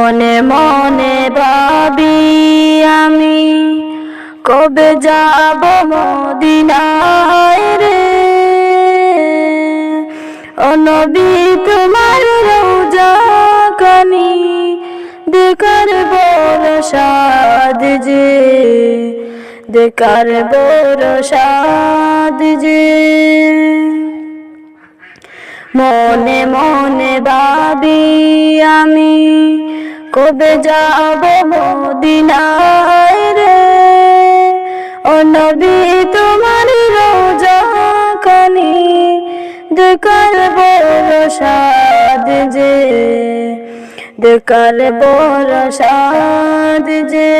মনে মনে ভাবি আমি কবে যাব মদিনায় রে। ও নবী তোমার রওজা খানি দেখার বড় সাদ যে, দেখার বড় সাদ যে। মনে মনে ভাবি আমি কবে যাব মদিনায় রে। ও নবী তোমার রওজা খানি দেখার বড় সাদ যে, দেখার বড় সাদ যে।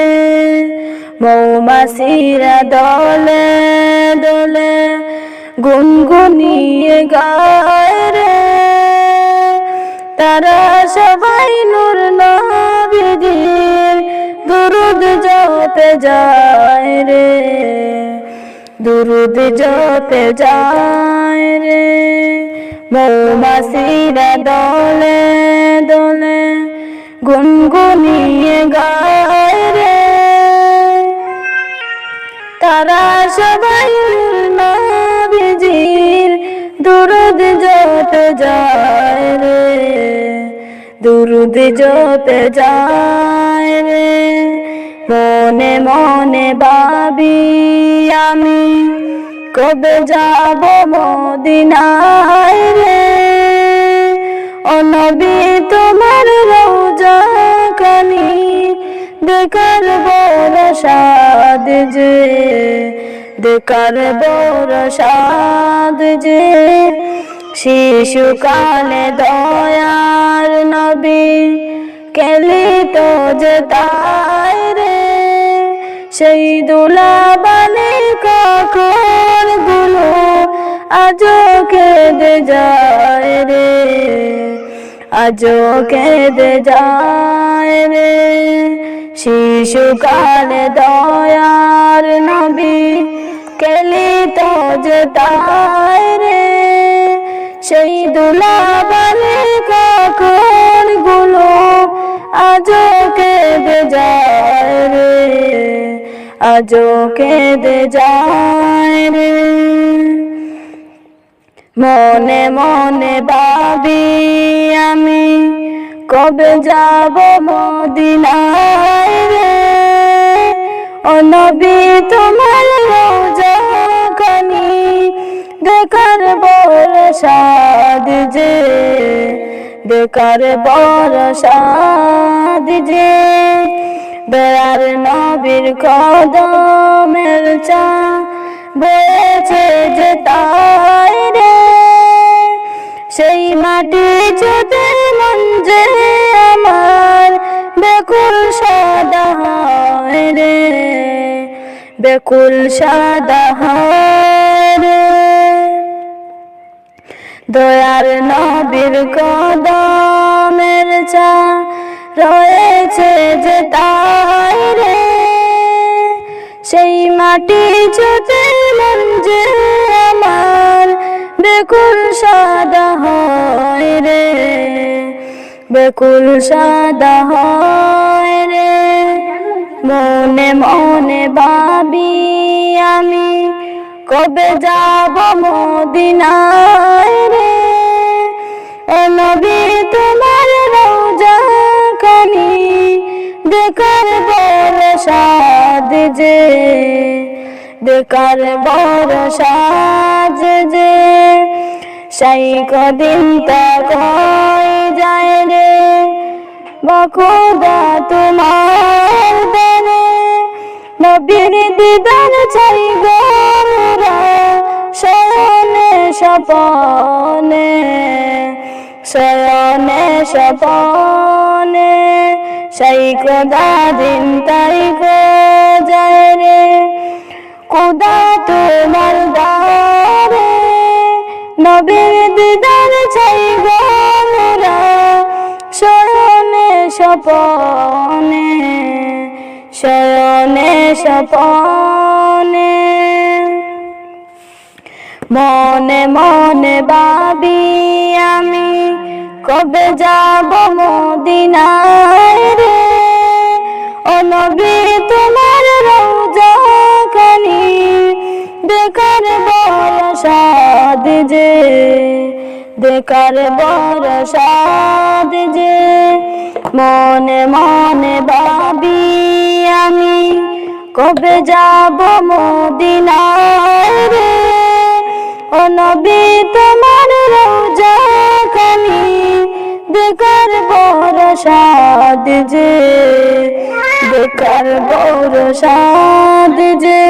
মৌমাছিরা দলে দলে গুনগুনিয়ে গায় রে। তারা সবাই নূর নবীজির দুরূদ জপতে যায় রে, দুরূদ জপতে যায় রে। মৌমাছিরা দলে দলে গুনগুনিয়ে গায় রে। তারা সবাই নবীজির দুরূদ জপতে যায় রে, দুরূদ জপতে যায় রে। মনে মনে ভাবি আমি কবে যাব মদিনায় রে। ও নবী তোমার রওজা খানি দেখার বড় সাদ যে, দেখার বড় সাদ যে। শিশুকালে দয়ার নবী কেলিত যে তাই রে। সেই দুলাবালি কাকর গুলো আজও কেঁদে যায় রে, আজও কেঁদে যায় রে। শিশুকালে দয়ার নবী কেলিত যে তাই রে। সেই দুলাবালি কাকর গুলো আজও কেঁদে যায় রে, আজও কেঁদে যায় রে। মনে মনে ভাবি আমি কবে যাব মদিনায় রে। ও নবী তোমার রওজা খানি দেখার বড় সাদ যে, দেখার বড় সাদ যে। দয়ার নবীর কদমের চা বয়েছে যে তাই রে। সেই মাটি ছুঁতে মন যে আমার বেকুল সাদা হয় রে, বেকুল সাদা হয় রে। দয়ার নবীর কদমের চা রয়েছে যে তাই রে। সেই মাটি ছুঁতে মন যে আমার বেকুল সাদা হয় রে, বেকুল সাদা হয় রে। মনে মনে ভাবি আমি কবে যাব মদিনায় রে। ও নবী তোমার রওজা খানি দেখার বড় সাদ যে, দেখার বড় সাদ যে। সেই কদিন তক হয়ে যায় রে বখুদা তোমার দানে। নবীর দিদার চাই গোরা শয়নে স্বপনে, শয়নে স্বপনে। সেই খোদা দিন তাই গো যায় রে খোদা তোমার দ্বারে। নবীর দিদার চাই গোরা শয়নে স্বপনে, শয়নে স্বপনে। মনে মনে ভাবি আমি কবে যাব মদিনায়। সাদ যে, দেখার বড় সাদ যে, মনে মনে ভাবি আমি কবে যাব মদিনায় রে। ও নবী তোমার রওজা খানি দেখার বড় সাদ যে, দেখার বড় সাদ যে।